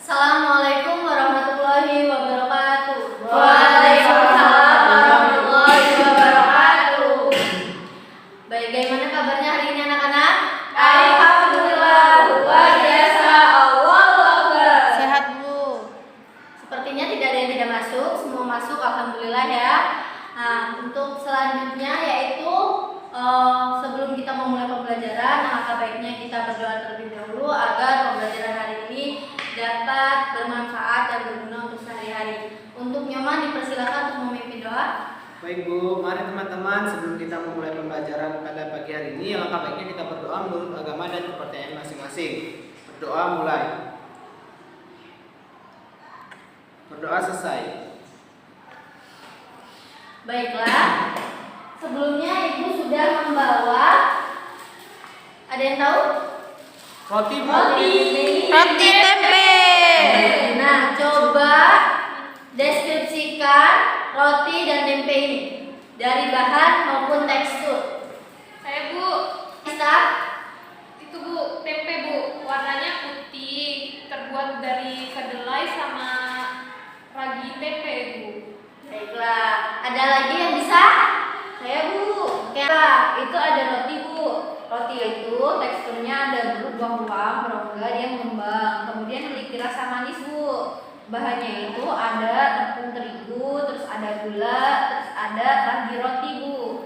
Assalamualaikum warahmatullahi wabarakatuh. Waalaikumsalam warahmatullahi wabarakatuh. Bagaimana kabarnya hari ini anak-anak? Alhamdulillah, luar biasa, Allahu Akbar. Sehat Bu? Sepertinya tidak ada yang tidak masuk, semua masuk, alhamdulillah ya. Nah, untuk selanjutnya yaitu sebelum kita memulai pembelajaran, maka baiknya kita berdoa terlebih dahulu agar pembelajaran hari ini dapat bermanfaat dan berguna untuk sehari-hari. Untuk Nyoman dipersilakan untuk memimpin doa. Baik Bu, mari teman-teman sebelum kita memulai pembelajaran pada pagi hari ini, alangkah baiknya kita berdoa menurut agama dan kepercayaan masing-masing. Berdoa mulai. Berdoa selesai. Baiklah, sebelumnya Ibu sudah membawa, ada yang tahu? Roti Bu. Roti tempe. Nah, coba deskripsikan roti dan tempe ini dari bahan maupun tekstur. Saya Bu, Bisa? itu Bu, tempe Bu, warnanya putih, terbuat dari kedelai sama ragi tempe Bu. Baiklah, ada lagi yang bisa? Saya Bu. Oke, itu ada roti Bu. Roti itu teksturnya ada berbuah-buah, berongga, dia mengembang. Kemudian memiliki rasa manis Bu. Bahannya itu ada tepung terigu, terus ada gula, terus ada ragi roti Bu.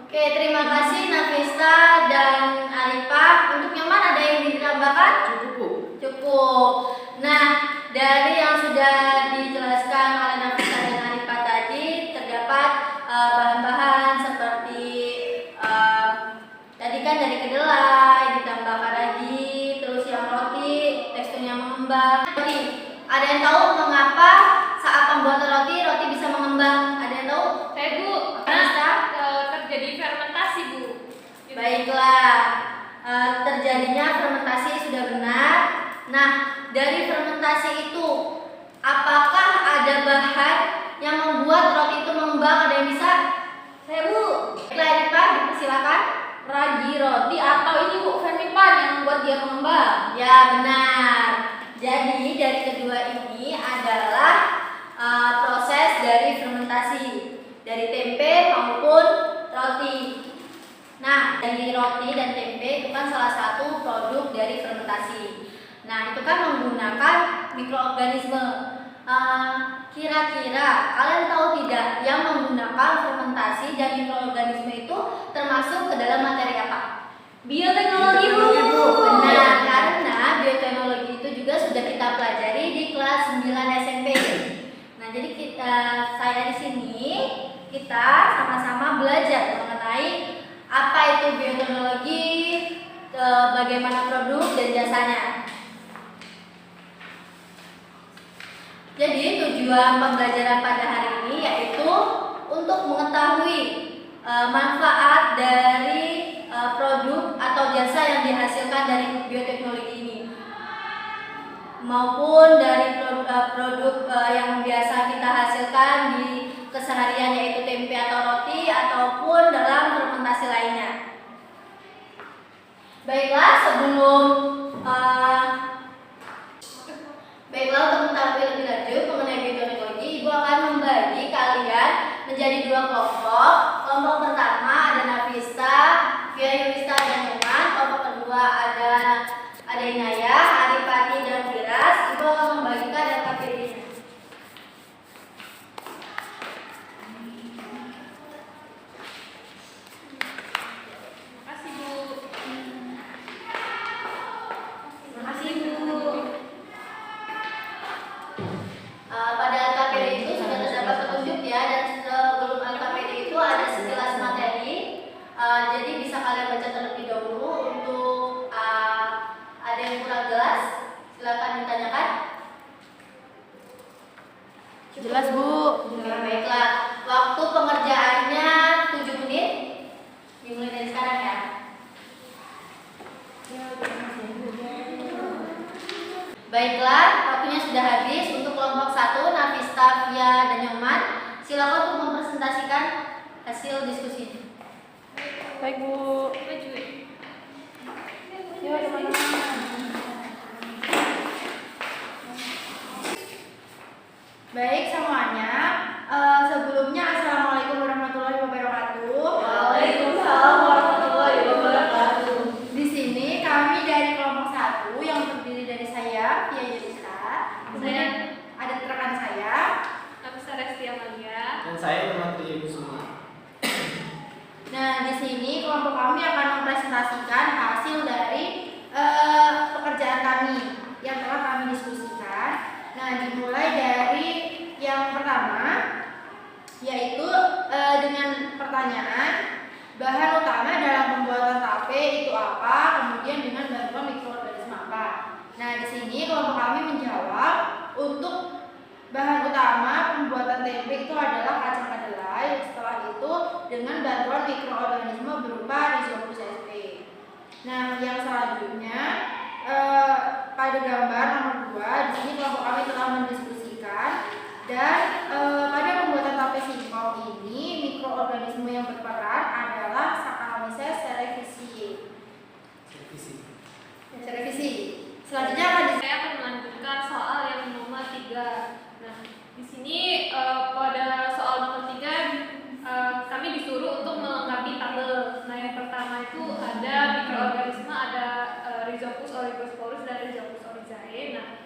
Oke, terima kasih Nafisa dan Arifah. Untuk Nyoman ada yang ditambahkan? Cukup Bu. Cukup. Nah, dari yang sudah dijelaskan oleh Nafisa dan Arifah tadi terdapat bahan-bahan seperti tadi kan dari kedelai ditambahkan ragi, terus yang roti teksturnya mengembang. Roti, ada yang tahu mengapa saat pembuatan roti bisa mengembang? Ada yang tahu? Saya Bu, Karena terjadi fermentasi Bu. baiklah, terjadinya fermentasi sudah benar. Nah, dari fermentasi itu, apakah ada bahan yang membuat roti itu mengembang? Ada yang bisa? Saya Bu. Baiklah, dipersilakan. Ragi roti atau ini Bu, fermentan yang membuat dia mengembang? Ya benar. Jadi dari kedua ini adalah proses dari fermentasi dari tempe maupun roti. Nah, dari roti dan tempe itu kan salah satu produk dari fermentasi. Nah, itu kan menggunakan mikroorganisme. Kira-kira kalian tahu tidak yang menggunakan fermentasi dan mikroorganisme itu termasuk ke dalam materi apa? Bioteknologi Bu. Benar, karena bioteknologi itu juga sudah kita pelajari di kelas 9 SMP. Nah, jadi saya di sini kita sama-sama belajar mengenai apa itu bioteknologi, bagaimana produk dan jasanya. Jadi tujuan pembelajaran pada hari ini yaitu untuk mengetahui manfaat dari produk atau jasa yang dihasilkan dari bioteknologi ini, maupun dari produk yang biasa kita hasilkan di keseharian yaitu tempe atau roti ataupun dalam fermentasi lainnya. Baiklah, untuk mengetahui lebih lanjut mengenai bioteknologi, Ibu akan membagi kalian menjadi dua kelompok. Kelompok pertama ada Nafisa, Fiayurista dan Nyoman. Kelompok kedua ada Inayah, Arifati dan Firas. Ibu akan membagikan data pilihnya. Makasih Bu. Terima kasih Bu. Pada LKPD itu sudah terdapat petunjuk ya, dan sebelum LKPD itu ada sekilas materi. Jadi bisa kalian baca terlebih dahulu. Untuk ada yang kurang jelas, silakan ditanyakan. Jelas Bu. Oke, baiklah. Waktu pengerjaannya 7 menit. Dimulai dari sekarang ya. Baiklah, waktunya sudah habis. Untuk kelompok 1, Nafista, Fia, dan Nyoman, silakan untuk mempresentasikan hasil diskusinya. Baik Bu. Maju. Yuk teman-teman. 1 yang terdiri dari saya, Pia Yelisa, kemudian ada rekan saya. Aku Saresti Amalia. Dan saya Muhammad Trijaya Kusuma. Nah, di sini kelompok kami akan mempresentasikan hasil dari pekerjaan kami yang telah kami diskusikan. Nah, dimulai dari yang pertama, yaitu dengan pertanyaan bahan utama dalam pembuatan tape itu apa, kemudian dengan bantuan mikroorganisme apa. Nah, di sini kelompok kami menjawab untuk bahan utama pembuatan tempe itu adalah kacang kedelai. Setelah itu dengan bantuan mikroorganisme berupa Rhizopus sp. Nah, yang selanjutnya pada gambar nomor 2 di sini kelompok kami telah mendiskusikan dan pada pembuatan tape singkong ini mikroorganisme yang berperan adalah Saccharomyces cerevisiae. Cerevisiae. Selanjutnya Saya akan melanjutkan soal yang nomor 3. Nah, di sini pada soal nomor 3 kami disuruh untuk melengkapi tabel. Nah, yang pertama itu ada mikroorganisme, ada Rhizopus oligosporus dan Rhizopus oryzae. Nah,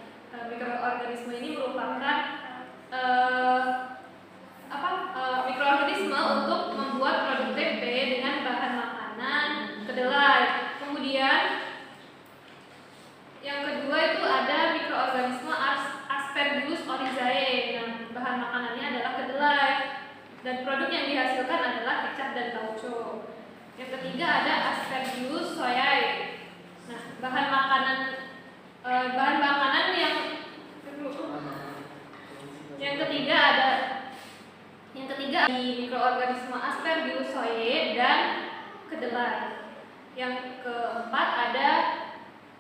mikroorganisme ini merupakan mikroorganisme untuk membuat produk tempe dengan bahan makanan kedelai. Kemudian yang kedua itu ada mikroorganisme Aspergillus oryzae. Nah, bahan makanannya adalah kedelai dan produk yang dihasilkan adalah kecap dan tauco. Yang ketiga ada Aspergillus soyae. Nah, bahan makanan yang ketiga di mikroorganisme Aspergillus soyae dan kedelai. Yang keempat ada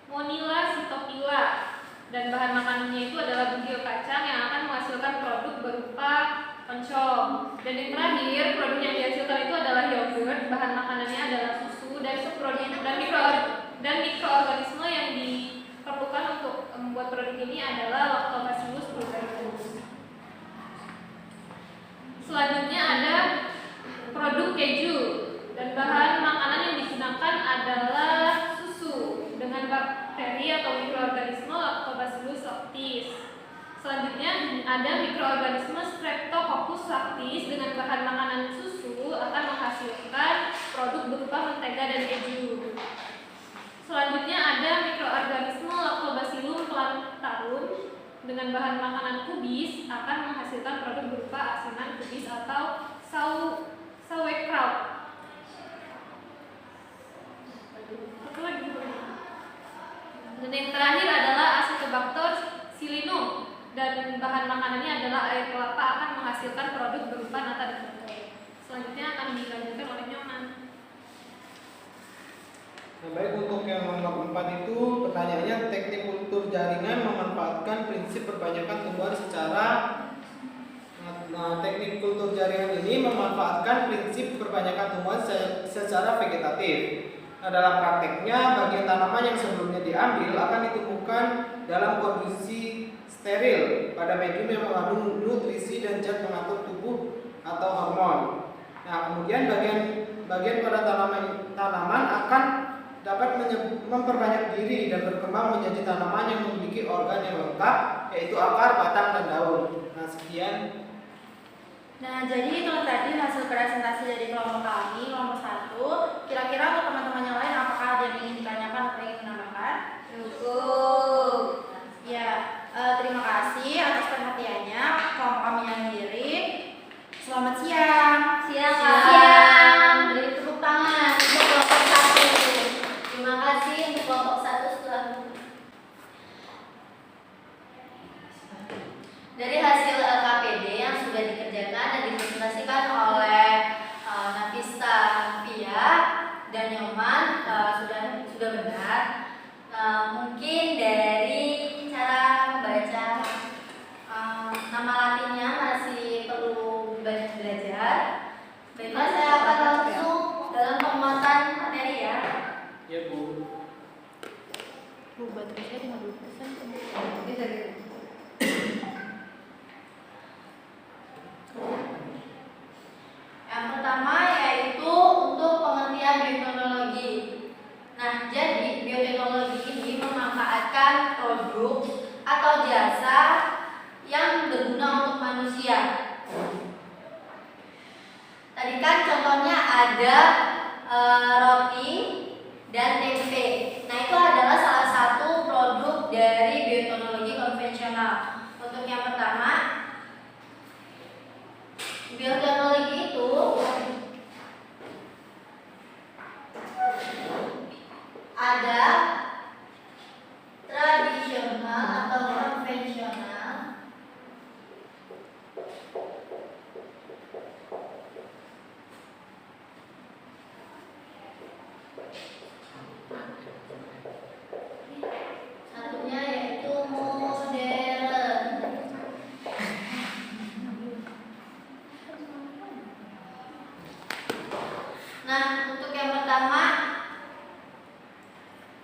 Monila cytophylla dan bahan makanannya itu adalah bugil kacang yang akan menghasilkan produk berupa oncom. Dan yang terakhir produk yang dihasilkan itu adalah yogurt, bahan makanannya adalah susu dan mikroorganisme yang diperlukan untuk membuat produk ini adalah Lactobacillus burgerius. Selanjutnya ada produk keju dan bahan makanan yang digunakan adalah susu dengan bakteri atau mikroorganisme Lactobacillus lactis. Selanjutnya ada mikroorganisme Streptococcus lactis dengan bahan makanan susu akan menghasilkan produk berupa mentega dan keju. Selanjutnya ada mikroorganisme Lactobacillum plantarum dengan bahan makanan kubis akan menghasilkan produk berupa asinan kubis atau sauerkraut. Dan yang terakhir adalah Acetobacter silinum dan bahan makanannya adalah air kelapa akan menghasilkan produk berupa nata dan tempe. Selanjutnya akan dilanjutkan oleh Nyoman. Nah, baik, untuk yang nomor 4 itu pertanyaannya teknik kultur jaringan memanfaatkan prinsip perbanyakan tumbuhan secara teknik kultur jaringan ini memanfaatkan prinsip perbanyakan tumbuhan secara vegetatif. Nah, dalam prakteknya bagian tanaman yang sebelumnya diambil akan ditemukan dalam kondisi steril pada medium yang mengandung nutrisi dan zat pengatur tubuh atau hormon. Nah, kemudian bagian pada tanaman akan dapat memperbanyak diri dan berkembang menjadi tanaman yang memiliki organ yang lengkap, yaitu akar, batang, dan daun. Nah, sekian. Nah, jadi itu tadi hasil presentasi dari kelompok kami, kelompok 1. Kira-kira untuk teman-teman yang lain apakah ada yang ingin ditanyakan atau ingin menambahkan? Cukup. Ya, terima kasih atas perhatiannya. Kelompok kami yang ngirim. Selamat siang. Siang. Beri tepuk tangan untuk kelompok 1. Terima kasih untuk kelompok 1 setelah dari hasil LKPD yang sudah dikerjakan dan dipresentasikan oleh Nafisa, Pia, dan Nyoman sudah benar. Mungkin dari cara membaca nama latinnya masih perlu banyak belajar. Baiklah, saya akan langsung dalam penguatan materi ya. Ya, Bu. Bu, baterainya 50%. Bisa. Yang pertama yaitu untuk pengertian bioteknologi. Nah, jadi bioteknologi ini memanfaatkan menghasilkan produk atau jasa yang berguna untuk manusia. Tadi kan contohnya ada roti dan tempe. Nah, itu adalah salah satu produk dari bioteknologi konvensional. Untuk yang pertama, bioteknologi itu ada tradisional atau konvensional. Satunya yaitu modern. Nah, untuk yang pertama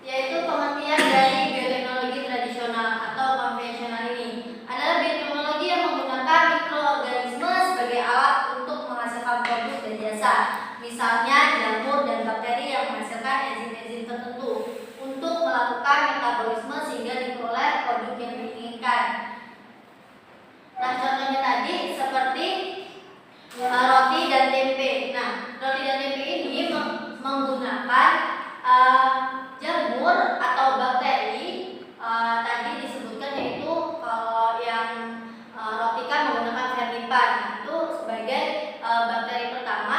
yaitu pengertian dari bioteknologi tradisional atau konvensional ini adalah bioteknologi yang menggunakan mikroorganisme sebagai alat untuk menghasilkan produk dan jasa. Misalnya jamur dan bakteri yang menghasilkan enzim-enzim tertentu untuk melakukan metabolisme sehingga diperoleh produk yang diinginkan. Nah, contohnya tadi seperti roti dan tempe. Nah, roti dan tempe ini menggunakan jamur atau bakteri. Tadi disebutkan yaitu kalau yang roti kan menggunakan fermentan. Nah, itu sebagai bakteri pertama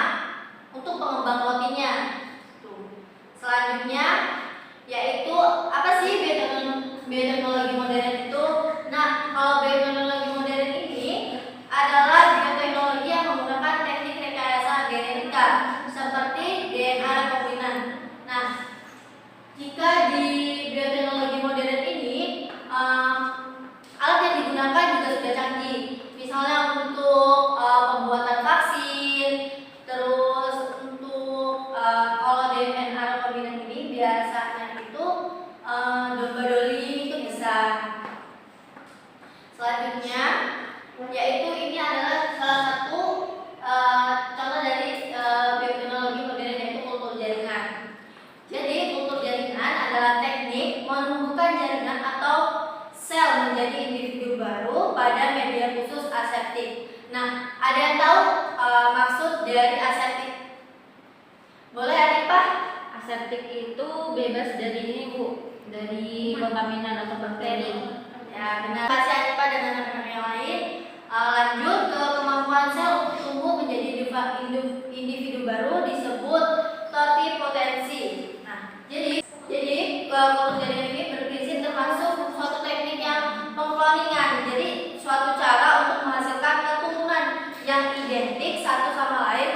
untuk pengembang rotinya. Tuh. Selanjutnya yaitu apa sih bioteknologi modern itu? Nah, kalau bioteknologi modern ini adalah bioteknologi yang menggunakan teknik rekayasa genetika seperti DNA rekombinan. Nah, jika di bioteknologi modern ini alat yang digunakan juga sudah canggih. Misalnya untuk pembuatan vaksin, terus untuk kalau DNA rekombinan ini biasanya itu domba doli itu bisa. Selanjutnya yaitu ini adalah salah satu contoh dari bioteknologi modern yaitu kultur jaringan. Jadi kultur jaringan adalah teknik menumbuhkan jaringan atau sel menjadi individu baru pada media khusus aseptik. Nah, ada yang tahu maksud dari aseptik? Boleh Arifah? Aseptik itu bebas dari ini Bu, dari kontaminan atau bakteri. Ya, benar. Kasih Arifah dan anak-anak yang lain. Lanjut ke kemampuan sel untuk tumbuh menjadi individu baru disebut totipotensi. Nah, jadi kultur jaringan ini berprinsip termasuk suatu teknik yang pengkloningan. Jadi suatu cara untuk menghasilkan keturunan yang identik satu sama lain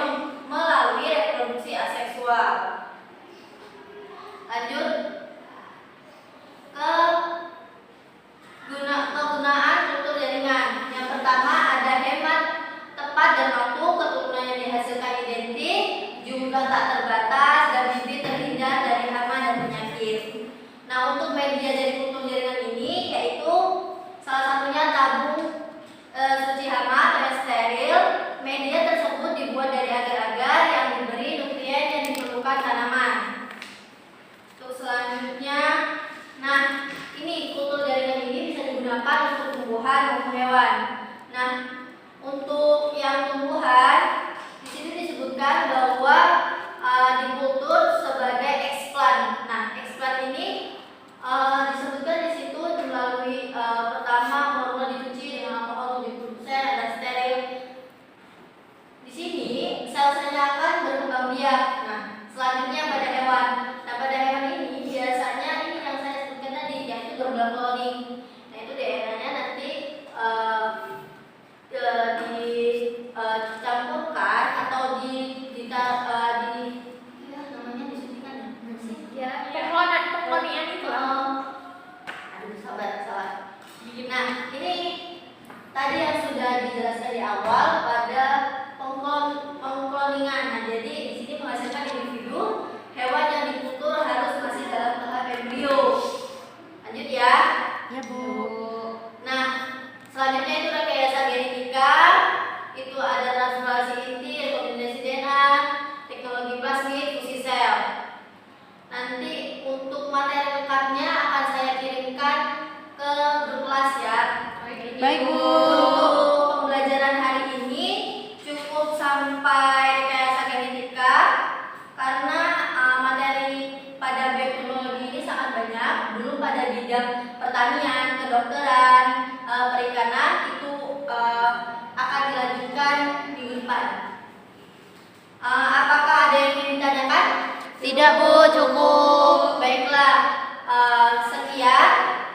melalui reproduksi aseksual. Lanjut ke kegunaan kultur jaringan. Yang pertama ada hemat tepat dan waktu, keturunan yang dihasilkan identik, jumlah tak terbatas, dan bibit terhindar dari hama dan penyakit. Nah, untuk media dari kultur jaringan ini yaitu salah satunya tabung suci hama atau steril. Media tersebut dibuat dari agar-agar yang diberi nutrien yang diperlukan tanaman. Untuk selanjutnya, nah ini kultur jaringan ini bisa digunakan untuk tumbuhan maupun hewan. Nah, untuk yang tumbuhan di sini disebutkan bahwa dikultur sebagai eksplan. Nah, eksplan ini disebutkan di situ melalui pertama formula dicuci dengan alkohol 70%, ada steril. Di sini sel-selnya akan berkembang biak. Nah, selanjutnya pada hewan. Nah, pada hewan ini biasanya ini yang saya sebutkan tadi yaitu gerbang cloning. Nah, itu DNA-nya nanti dicampurkan atau namanya disuntikan ya? Ya, pengklonian itu. Aduh, salah. Nah, ini tadi yang sudah dijelaskan di awal pada pengkloningan. Nah, jadi di sini menghasilkan individu hewan yang dikultur harus masih dalam tahap embrio. Lanjut ya. Ya Bu. Nah, selanjutnya itu rekayasa genetika. Itu ada transformasi inti, rekombinasi DNA, teknologi plasmid, fusi sel. Nanti untuk materi lengkapnya akan saya kirimkan Baik, Bu. Untuk pembelajaran hari ini cukup sampai rekayasa genetika karena materi pada bioteknologi ini sangat banyak. Belum pada bidang pertanian, kedokteran, perikanan itu akan dilanjutkan minggu depan. Apakah ada yang ingin ditanyakan? Tidak, Bu, cukup. Baiklah, sekian.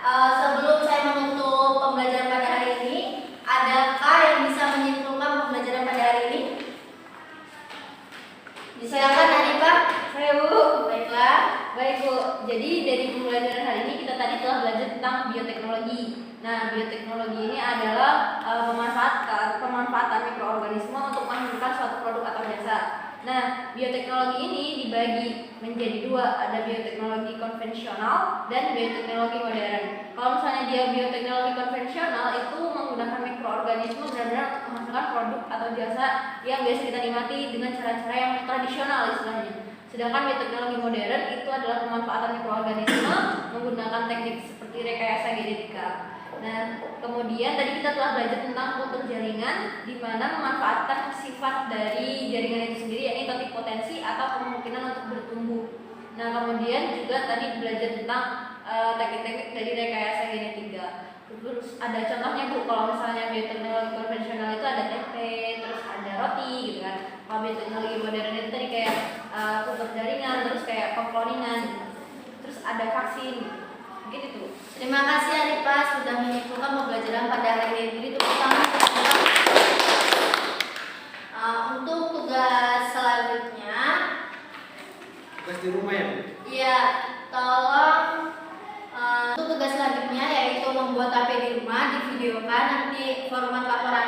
Sebelum saya menutup pembelajaran pada hari ini, adakah yang bisa menyimpulkan pembelajaran pada hari ini? Silakan Arifah. Saya, Bu. Baiklah. Baik, Bu. Jadi dari pembelajaran hari ini kita tadi telah belajar tentang bioteknologi. Nah, bioteknologi ini adalah pemanfaatan mikroorganisme untuk menghasilkan suatu produk atau jasa. Nah, bioteknologi ini dibagi menjadi dua, ada bioteknologi konvensional dan bioteknologi modern. Kalau misalnya dia bioteknologi konvensional itu menggunakan mikroorganisme benar-benar untuk menghasilkan produk atau jasa yang biasa kita nikmati dengan cara-cara yang tradisional istilahnya. Sedangkan bioteknologi modern itu adalah pemanfaatan mikroorganisme menggunakan teknik seperti rekayasa genetika. Nah, kemudian tadi kita telah belajar tentang kultur jaringan, di mana memanfaatkan sifat dari jaringan itu sendiri, yakni titik potensi atau kemungkinan untuk bertumbuh. Nah, kemudian juga tadi belajar tentang teknik-teknik dari rekayasa genetika. Terus ada contohnya, Bu, kalau misalnya bioteknologi konvensional itu ada tempe, terus ada roti gitu kan. Kalau bioteknologi modern itu tadi kayak kultur jaringan, terus kayak pengkloningan, terus ada vaksin. Mungkin itu. Terima kasih Arifah sudah menyimpulkan pembelajaran pada hari ini. Tepuk tangan. Untuk tugas selanjutnya, Tugas di rumah ya, Bu? ya tolong untuk tugas selanjutnya yaitu membuat HP di rumah, divideokan, nanti format laporan